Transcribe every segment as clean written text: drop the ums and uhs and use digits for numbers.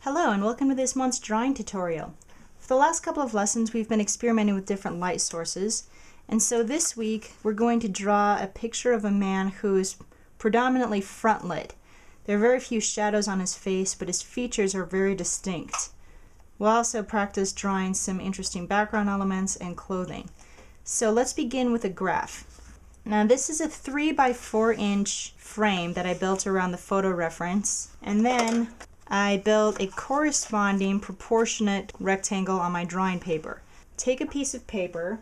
Hello and welcome to this month's drawing tutorial. For the last couple of lessons we've been experimenting with different light sources, and so this week we're going to draw a picture of a man who is predominantly front lit. There are very few shadows on his face, but his features are very distinct. We'll also practice drawing some interesting background elements and clothing. So let's begin with a graph. Now this is a 3 by 4 inch frame that I built around the photo reference, and then I built a corresponding proportionate rectangle on my drawing paper. Take a piece of paper,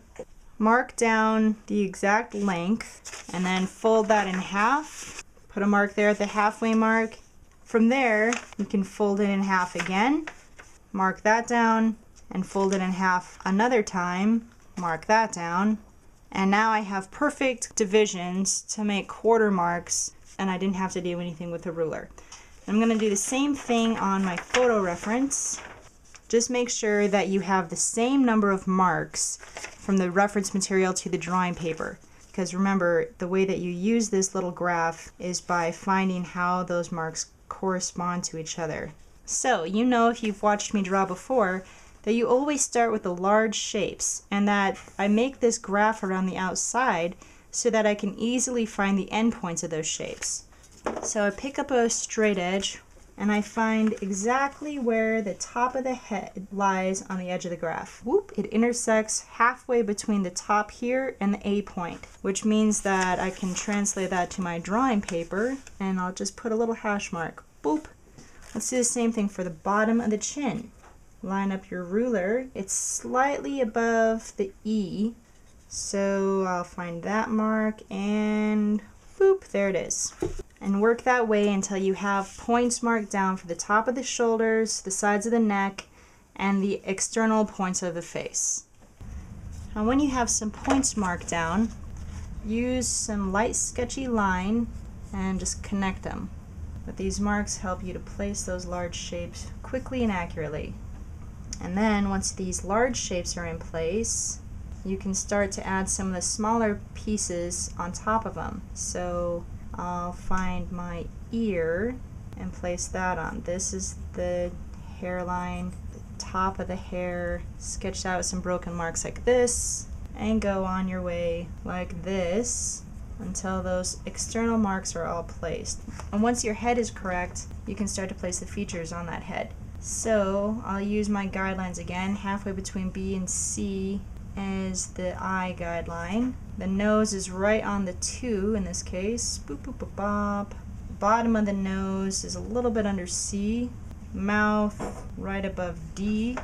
mark down the exact length, and then fold that in half. Put a mark there at the halfway mark. From there, you can fold it in half again, mark that down, and fold it in half another time, mark that down. And now I have perfect divisions to make quarter marks, and I didn't have to do anything with a ruler. I'm going to do the same thing on my photo reference. Just make sure that you have the same number of marks from the reference material to the drawing paper. Because remember, the way that you use this little graph is by finding how those marks correspond to each other. So, you know, if you've watched me draw before, that you always start with the large shapes, and that I make this graph around the outside so that I can easily find the endpoints of those shapes. So I pick up a straight edge and I find exactly where the top of the head lies on the edge of the graph. Whoop! It intersects halfway between the top here and the A point, which means that I can translate that to my drawing paper, and I'll just put a little hash mark. Boop! Let's do the same thing for the bottom of the chin. Line up your ruler. It's slightly above the E, so I'll find that mark and boop, there it is. And work that way until you have points marked down for the top of the shoulders, the sides of the neck, and the external points of the face. Now when you have some points marked down, use some light sketchy line and just connect them. But these marks help you to place those large shapes quickly and accurately. And then once these large shapes are in place, you can start to add some of the smaller pieces on top of them. So I'll find my ear and place that on. This is the hairline, the top of the hair, sketched out with some broken marks like this, and go on your way like this until those external marks are all placed. And once your head is correct, you can start to place the features on that head. So I'll use my guidelines again. Halfway between B and C is the eye guideline. The nose is right on the 2 in this case. Boop, boop, boop, bop. Bottom of the nose is a little bit under C. Mouth right above D.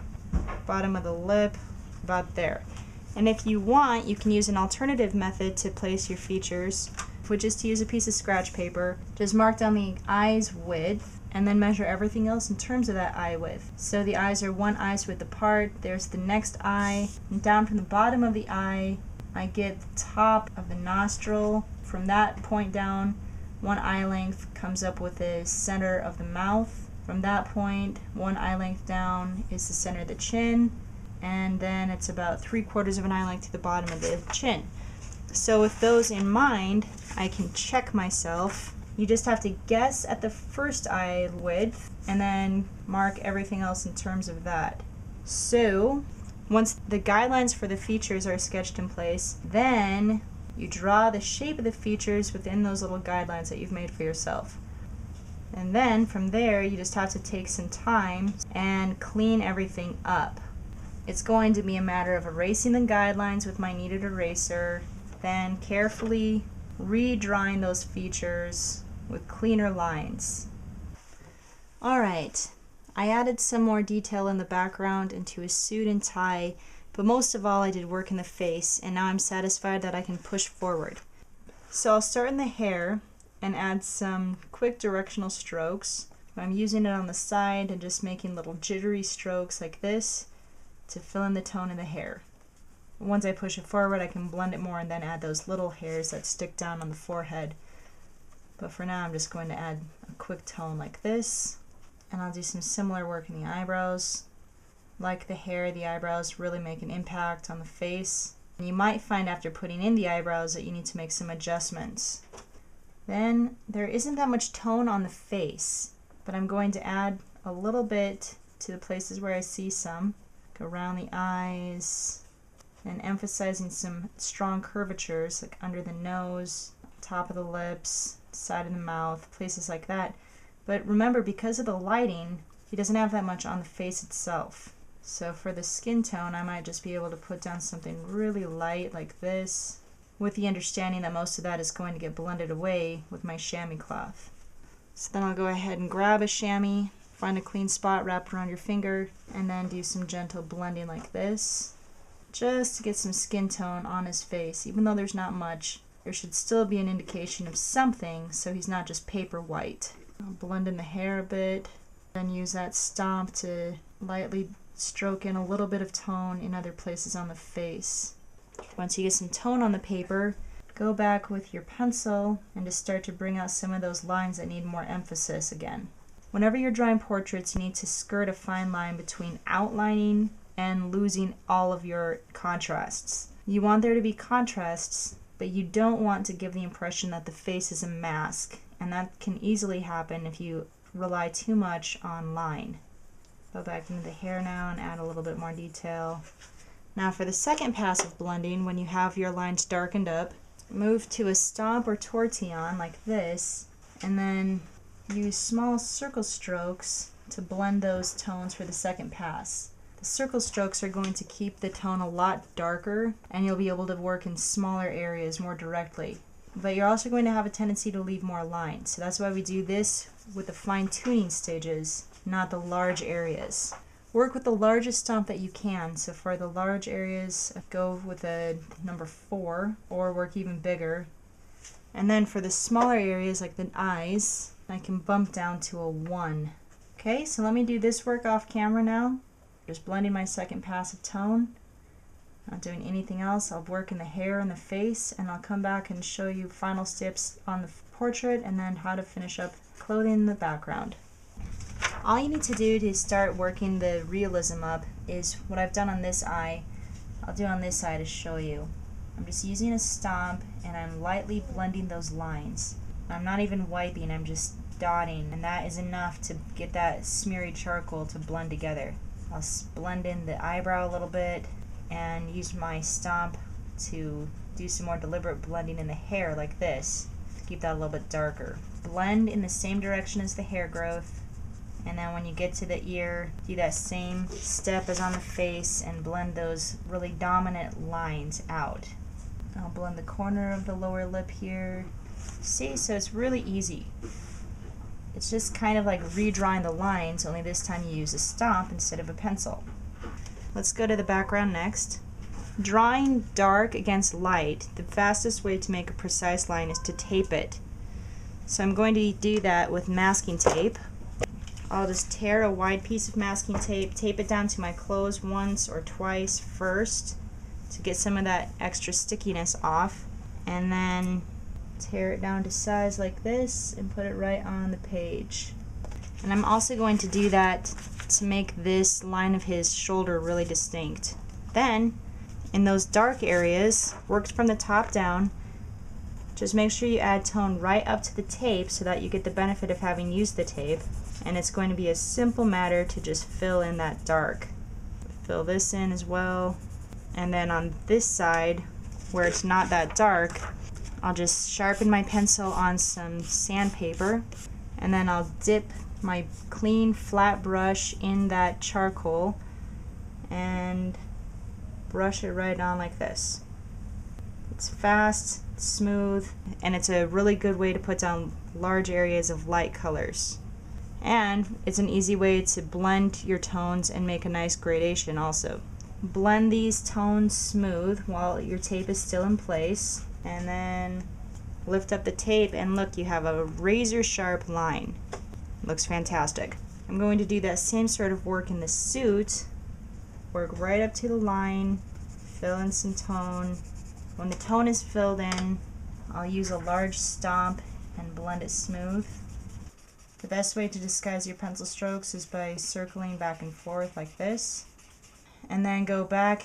Bottom of the lip about there. And if you want, you can use an alternative method to place your features, which is to use a piece of scratch paper. Just mark down the eye's width and then measure everything else in terms of that eye width. So the eyes are 1 eye's width apart. There's the next eye. And down from the bottom of the eye, I get the top of the nostril. From that point down, 1 eye length comes up with the center of the mouth. From that point, 1 eye length down is the center of the chin. And then it's about 3/4 of an eye length to the bottom of the chin. So with those in mind, I can check myself. You just have to guess at the first eye width and then mark everything else in terms of that. So once the guidelines for the features are sketched in place, then you draw the shape of the features within those little guidelines that you've made for yourself. And then from there, you just have to take some time and clean everything up. It's going to be a matter of erasing the guidelines with my kneaded eraser, then carefully redrawing those features with cleaner lines. Alright, I added some more detail in the background into a suit and tie, but most of all I did work in the face, and now I'm satisfied that I can push forward. So I'll start in the hair and add some quick directional strokes. I'm using it on the side and just making little jittery strokes like this to fill in the tone of the hair. Once I push it forward, I can blend it more and then add those little hairs that stick down on the forehead. But for now, I'm just going to add a quick tone like this. And I'll do some similar work in the eyebrows. Like the hair, the eyebrows really make an impact on the face. And you might find after putting in the eyebrows that you need to make some adjustments. Then there isn't that much tone on the face, but I'm going to add a little bit to the places where I see some. Go around the eyes and emphasizing some strong curvatures like under the nose, top of the lips, side of the mouth, places like that. But remember, because of the lighting, he doesn't have that much on the face itself. So for the skin tone, I might just be able to put down something really light like this, with the understanding that most of that is going to get blended away with my chamois cloth. So then I'll go ahead and grab a chamois, find a clean spot, wrap around your finger, and then do some gentle blending like this, just to get some skin tone on his face. Even though there's not much, there should still be an indication of something, so he's not just paper white. I'll blend in the hair a bit, then use that stomp to lightly stroke in a little bit of tone in other places on the face. Once you get some tone on the paper, go back with your pencil and just start to bring out some of those lines that need more emphasis again. Whenever you're drawing portraits, you need to skirt a fine line between outlining and losing all of your contrasts. You want there to be contrasts, but you don't want to give the impression that the face is a mask, and that can easily happen if you rely too much on line. Go back into the hair now and add a little bit more detail. Now for the second pass of blending, when you have your lines darkened up, move to a stomp or tortillon like this, and then use small circle strokes to blend those tones for the second pass. The circle strokes are going to keep the tone a lot darker, and you'll be able to work in smaller areas more directly. But you're also going to have a tendency to leave more lines, so that's why we do this with the fine-tuning stages, not the large areas. Work with the largest stomp that you can, so for the large areas, go with a number 4, or work even bigger. And then for the smaller areas, like the eyes, I can bump down to a 1. Okay, so let me do this work off camera now. Just blending my second pass of tone. Not doing anything else. I'll work in the hair and the face, and I'll come back and show you final steps on the portrait, and then how to finish up clothing in the background. All you need to do to start working the realism up is what I've done on this eye. I'll do on this eye to show you. I'm just using a stomp, and I'm lightly blending those lines. I'm not even wiping, I'm just dotting, and that is enough to get that smeary charcoal to blend together. I'll blend in the eyebrow a little bit and use my stomp to do some more deliberate blending in the hair like this to keep that a little bit darker. Blend in the same direction as the hair growth, and then when you get to the ear, do that same step as on the face and blend those really dominant lines out. I'll blend the corner of the lower lip here. See, so it's really easy. It's just kind of like redrawing the lines, only this time you use a stomp instead of a pencil. Let's go to the background next. Drawing dark against light, the fastest way to make a precise line is to tape it. So I'm going to do that with masking tape. I'll just tear a wide piece of masking tape, tape it down to my clothes once or twice first to get some of that extra stickiness off, and then tear it down to size like this and put it right on the page. And I'm also going to do that to make this line of his shoulder really distinct. Then, in those dark areas, worked from the top down, just make sure you add tone right up to the tape so that you get the benefit of having used the tape, and it's going to be a simple matter to just fill in that dark. Fill this in as well, and then on this side, where it's not that dark, I'll just sharpen my pencil on some sandpaper, and then I'll dip my clean flat brush in that charcoal and brush it right on like this. It's fast, smooth, and it's a really good way to put down large areas of light colors. And it's an easy way to blend your tones and make a nice gradation also. Blend these tones smooth while your tape is still in place, and then lift up the tape, and look, you have a razor sharp line. Looks fantastic. I'm going to do that same sort of work in the suit. Work right up to the line, fill in some tone. When the tone is filled in, I'll use a large stomp and blend it smooth. The best way to disguise your pencil strokes is by circling back and forth like this, and then go back,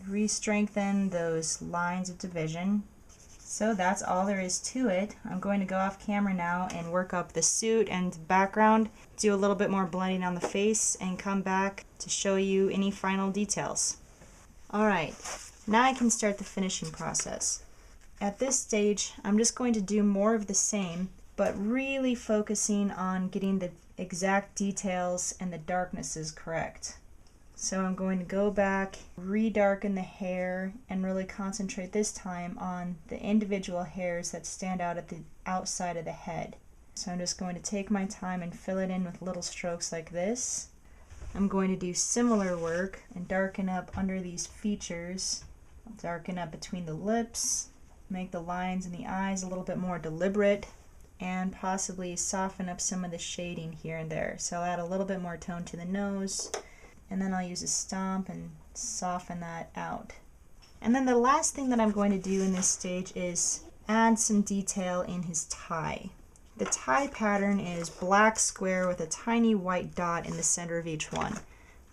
re-strengthen those lines of division. So that's all there is to it. I'm going to go off camera now and work up the suit and background, do a little bit more blending on the face, and come back to show you any final details. Alright, now I can start the finishing process. At this stage, I'm just going to do more of the same, but really focusing on getting the exact details and the darknesses correct. So I'm going to go back, re-darken the hair, and really concentrate this time on the individual hairs that stand out at the outside of the head. So I'm just going to take my time and fill it in with little strokes like this. I'm going to do similar work and darken up under these features. I'll darken up between the lips, make the lines in the eyes a little bit more deliberate, and possibly soften up some of the shading here and there. So I'll add a little bit more tone to the nose, and then I'll use a stomp and soften that out. And then the last thing that I'm going to do in this stage is add some detail in his tie. The tie pattern is black square with a tiny white dot in the center of each one.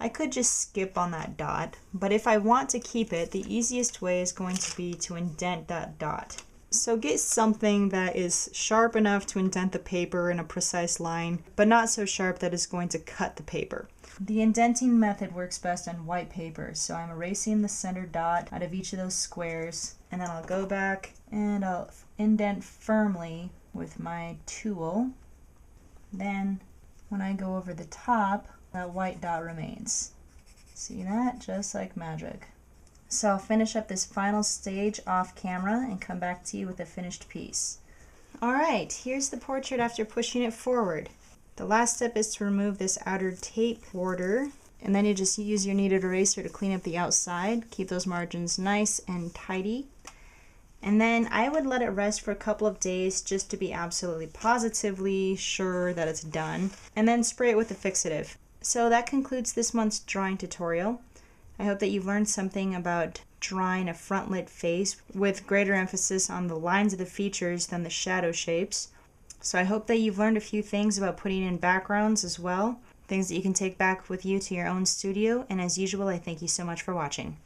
I could just skip on that dot, but if I want to keep it, the easiest way is going to be to indent that dot. So get something that is sharp enough to indent the paper in a precise line, but not so sharp that it's going to cut the paper. The indenting method works best on white paper, so I'm erasing the center dot out of each of those squares, and then I'll go back and I'll indent firmly with my tool. Then when I go over the top, that white dot remains. See that? Just like magic. So I'll finish up this final stage off camera and come back to you with a finished piece. Alright, here's the portrait after pushing it forward. The last step is to remove this outer tape border, and then you just use your kneaded eraser to clean up the outside, keep those margins nice and tidy. And then I would let it rest for a couple of days just to be absolutely positively sure that it's done, and then spray it with a fixative. So that concludes this month's drawing tutorial. I hope that you've learned something about drawing a front-lit face with greater emphasis on the lines of the features than the shadow shapes. So I hope that you've learned a few things about putting in backgrounds as well, things that you can take back with you to your own studio, and as usual, I thank you so much for watching.